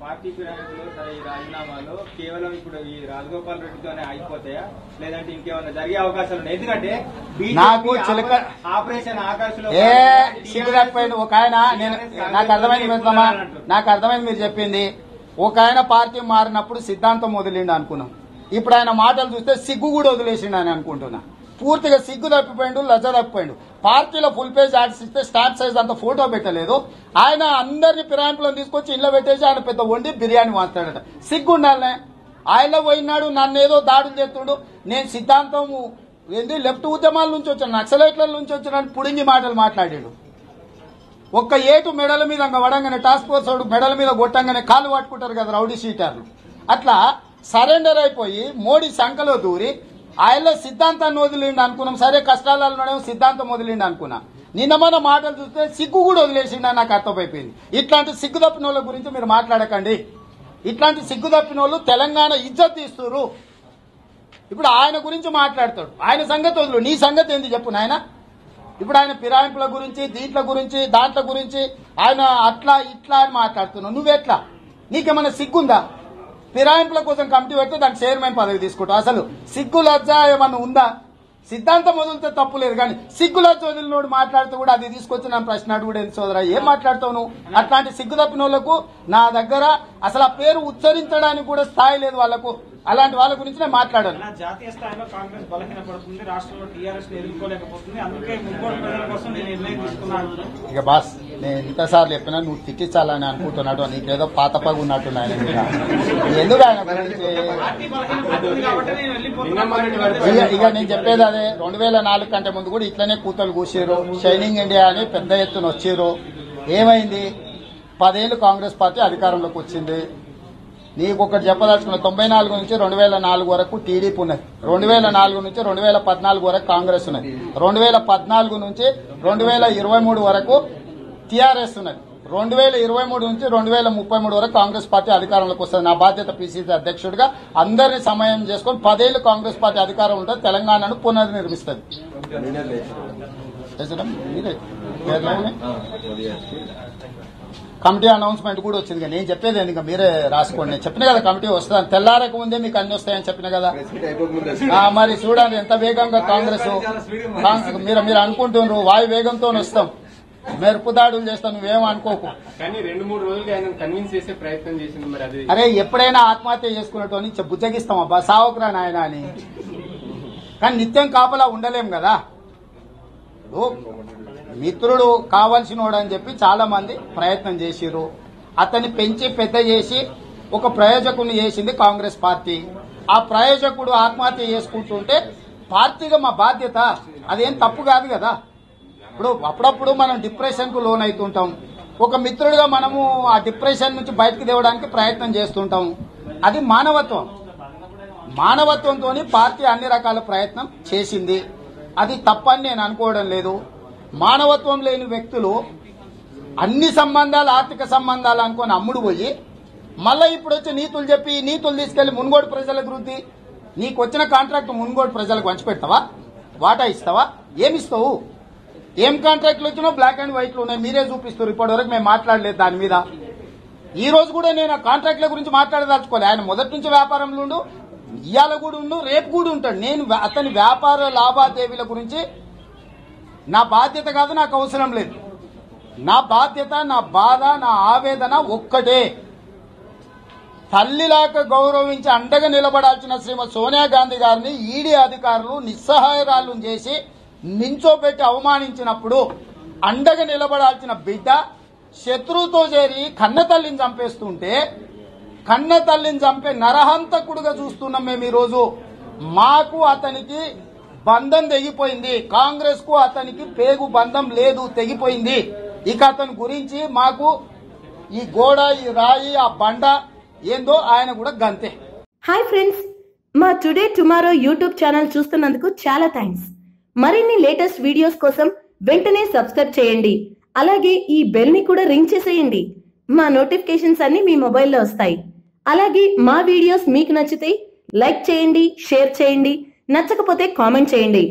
Party ఫిరాయింపులు సరే ఈ రాజీనామాలో కేవలం ఇప్పుడు ఈ రాజగోపాల్ రెడ్డితోనే అయిపోతాయా లేదంటే ఇంకేమైనా జరిగే అవకాశాలు ఉన్నాయి? ఎందుకంటే నాకు ఆపరేషన్ ఆకాశంలో సిగ్గులేకపోయింది ఒక ఆయన. నాకు అర్థమైంది మీరు చెప్పింది. ఒక ఆయన పార్టీ మారినప్పుడు సిద్ధాంతం వదిలిండు అనుకున్నాం. ఇప్పుడు ఆయన మాటలు చూస్తే సిగ్గు కూడా వదిలేసిండు అని అనుకుంటున్నా. పూర్తిగా సిగ్గు తప్పిపోయిండు, లజ్జ తప్పిపోయిండు. పార్టీలో ఫుల్ పేజ్ యాడ్స్ ఇస్తే స్టాంప్ సైజ్ అంత ఫోటో పెట్టలేదు. ఆయన అందరినీ ఫిరాయింపులను తీసుకొచ్చి ఇళ్ళ పెట్టేసి ఆయన పెద్ద వండి బిర్యానీ మాట్లాడట. సిగ్గు ఉండాలనే. ఆయన పోయినాడు, నన్ను ఏదో దాడులు చేస్తుండు. నేను సిద్ధాంతం ఏంది లెఫ్ట్ ఉద్యమాల నుంచి వచ్చాను, నక్సలైట్ల నుంచి వచ్చానని పుడింగి మాటలు మాట్లాడాడు. ఒక్క ఏటు మెడల మీద వడంగానే టాస్క్ ఫోర్స్ మెడల మీద కొట్టంగానే కాళ్ళు పట్టుకుంటారు కదా రౌడీ షీటర్లు. అట్లా సరెండర్ అయిపోయి మోడీ శంకలో దూరి ఆయనలో సిద్ధాంతాన్ని వదిలిండి అనుకున్నాం. సరే కష్టాలలో సిద్ధాంతం వదిలిండి అనుకున్నా. నిన్న మన మాటలు చూస్తే సిగ్గు కూడా వదిలేసిండి నాకు అర్థమైపోయింది. ఇట్లాంటి సిగ్గు తప్పిన వాళ్ళ గురించి మీరు మాట్లాడకండి. ఇట్లాంటి సిగ్గు తప్పిన వాళ్ళు తెలంగాణ ఇజ్జత్ తీస్తున్నారు. ఇప్పుడు ఆయన గురించి మాట్లాడతాడు. ఆయన సంగతి వదులు, నీ సంగతి ఏంది చెప్పు నాయన. ఇప్పుడు ఆయన ఫిరాయింపుల గురించి, దీంట్ల గురించి, దాంట్ల గురించి ఆయన అట్లా ఇట్లా అని మాట్లాడుతున్నావు. నువ్వెట్లా? నీకేమైనా సిగ్గుందా? ఫిరాయింపుల కోసం కమిటీ పెడితే దానికి చైర్మన్ పదవి తీసుకుంటావు. అసలు సిగ్గు లజ్జ ఏమన్నా ఉందా? సిద్ధాంతం వదిలితే తప్పు లేదు, కానీ సిగ్గు లజ్జ వదిలినోడు మాట్లాడితే కూడా అది తీసుకొచ్చి నన్ను ప్రశ్న అడుగుడు ఏంటి సోదరా? ఏం మాట్లాడతావు నువ్వు? అట్లాంటి సిగ్గు తప్పిన వాళ్ళకు నా దగ్గర అసలు ఆ పేరు ఉచ్చరించడానికి కూడా స్థాయి లేదు వాళ్ళకు. అలాంటి వాళ్ళ గురించి నేను మాట్లాడాను. జాతీయ స్థాయిలో కాంగ్రెస్ బలహీనపడుతుంది, రాష్ట్రంలో టీఆర్ఎస్ ఎదుర్కోలేకపోతుంది, అందుకే మున్గోడు ప్రజల కోసం నేను నిర్ణయం తీసుకున్నాను. ఇక బాస్ నేను ఇంతసార్లు చెప్పినా నువ్వు తిట్టించాలని అనుకుంటున్నాడు. నీకేదో పాత పగు ఉన్నట్టు ఆయన ఎందుకు ఆయన గురించి. ఇక నేను చెప్పేది అదే. 2004 కంటే ముందు కూడా ఇట్లనే కూతలు కూసారు. షైనింగ్ ఇండియా అని పెద్ద ఎత్తున వచ్చారు. ఏమైంది? 10 ఏళ్లు కాంగ్రెస్ పార్టీ అధికారంలోకి వచ్చింది. నీకు ఒకటి చెప్పదలుచుకున్న 94 నుంచి 2004 వరకు టీడీపీ ఉన్నది. 2004 నుంచి 2014 వరకు కాంగ్రెస్ ఉన్నది. 2014 నుంచి 2023 వరకు టీఆర్ఎస్ ఉన్నది. 2023 నుంచి 2033 వరకు కాంగ్రెస్ పార్టీ అధికారంలోకి వస్తుంది. నా బాధ్యత పిసిసి అధ్యక్షుడిగా అందరినీ సమయం చేసుకుని 10 ఏళ్లు కాంగ్రెస్ పార్టీ అధికారం ఉంటుంది. తెలంగాణను పునర్నిర్మిస్తుంది. కమిటీ అనౌన్స్మెంట్ కూడా వచ్చింది. నేను చెప్పేది ఇంకా మీరే రాసుకోండి. నేను చెప్పిన కదా కమిటీ వస్తుంది. తెల్లారక ముందే మీకు అన్ని వస్తాయని చెప్పిన కదా. మరి చూడండి ఎంత వేగంగా కాంగ్రెస్ మీరు అనుకుంటున్నారు. వాయు వేగంతో వస్తాం, మెరుపు దాడులు చేస్తాం. నువ్వేం అనుకోకు. కానీ 2-3 రోజులుగా ఆయన కన్విన్స్ చేసే ప్రయత్నం చేసింది. మరి అది అరే ఎప్పుడైనా ఆత్మహత్య చేసుకునేటోని బుజ్జగిస్తాం అబ్బా సావకురా నాయన అని. కానీ నిత్యం కాపలా ఉండలేం కదా. మిత్రుడు కావాల్సినోడు అని చెప్పి చాలా మంది ప్రయత్నం చేసిరు. అతన్ని పెంచి పెద్ద చేసి ఒక ప్రయోజకుని చేసింది కాంగ్రెస్ పార్టీ. ఆ ప్రయోజకుడు ఆత్మహత్య చేసుకుంటుంటే పార్టీగా మా బాధ్యత. అదేం తప్పు కాదు కదా. ఇప్పుడు అప్పుడప్పుడు మనం డిప్రెషన్ కు లోన్ అవుతుంటాం. ఒక మిత్రుడిగా మనము ఆ డిప్రెషన్ నుంచి బయటకు తేవడానికి ప్రయత్నం చేస్తుంటాం. అది మానవత్వం. మానవత్వంతో పార్టీ అన్ని రకాల ప్రయత్నం చేసింది. అది తప్పని నేను అనుకోవడం లేదు. మానవత్వం లేని వ్యక్తులు అన్ని సంబంధాలు ఆర్థిక సంబంధాలు అనుకొని అమ్ముడు పోయి మళ్ళీ ఇప్పుడు వచ్చి నీతులు చెప్పి నీతులు తీసుకెళ్లి మున్గోడు ప్రజలకు వృద్ధి. నీకు వచ్చిన కాంట్రాక్ట్ మున్గోడు ప్రజలకు పంచిపెడతావా? వాటా ఇస్తావా? ఏమిస్తావు? ఏం కాంట్రాక్ట్లు వచ్చినా బ్లాక్ అండ్ వైట్లు ఉన్నాయి. మీరే చూపిస్తారు. ఇప్పటివరకు మేము మాట్లాడలేదు దాని మీద. ఈ రోజు కూడా నేను ఆ కాంట్రాక్ట్ల గురించి మాట్లాడదలుచుకోలే. ఆయన మొదటి నుంచి వ్యాపారంలో ఉండు, ఇవాళ కూడా ఉండు, రేపు కూడా ఉంటాడు. నేను అతని వ్యాపార లావాదేవీల గురించి నా బాధ్యత కాదు, నాకు అవసరం లేదు. నా బాధ్యత, నా బాధ, నా ఆవేదన ఒక్కటే. తల్లిలాగా గౌరవించి అండగా నిలబడాల్సిన శ్రీమతి సోనియా గాంధీ గారిని ఈడీ అధికారులు నిస్సహాయరాలు చేసి నించోబెట్టి అవమానించినప్పుడు అండగా నిలబడాల్సిన బిడ్డ శత్రువుతో చేరి కన్న తల్లిని చంపేస్తుంటే కన్న తల్లిని చంపే నరహంతకుడుగా చూస్తున్నాం మేము ఈరోజు. మాకు అతనికి బంధం తెగిపోయింది. కాంగ్రెస్ కు అతనికి పేగు బంధం లేదు, తెగిపోయింది. ఇక అతని గురించి మాకు ఈ గోడ, ఈ రాయి, ఆ బండ ఏందో ఆయన కూడా గంతే. హాయ్ ఫ్రెండ్స్, మా టుడే టుమారో యూట్యూబ్ ఛానల్ చూస్తున్నందుకు చాలా థ్యాంక్స్. మరిన్ని లేటెస్ట్ వీడియోస్ కోసం వెంటనే సబ్స్క్రైబ్ చేయండి. అలాగే ఈ బెల్ ని కూడా రింగ్ చేసేయండి. మా నోటిఫికేషన్స్ అన్ని మీ మొబైల్లో వస్తాయి. అలాగే మా వీడియోస్ మీకు నచ్చితే లైక్ చేయండి, షేర్ చేయండి, నచ్చకపోతే కామెంట్ చేయండి.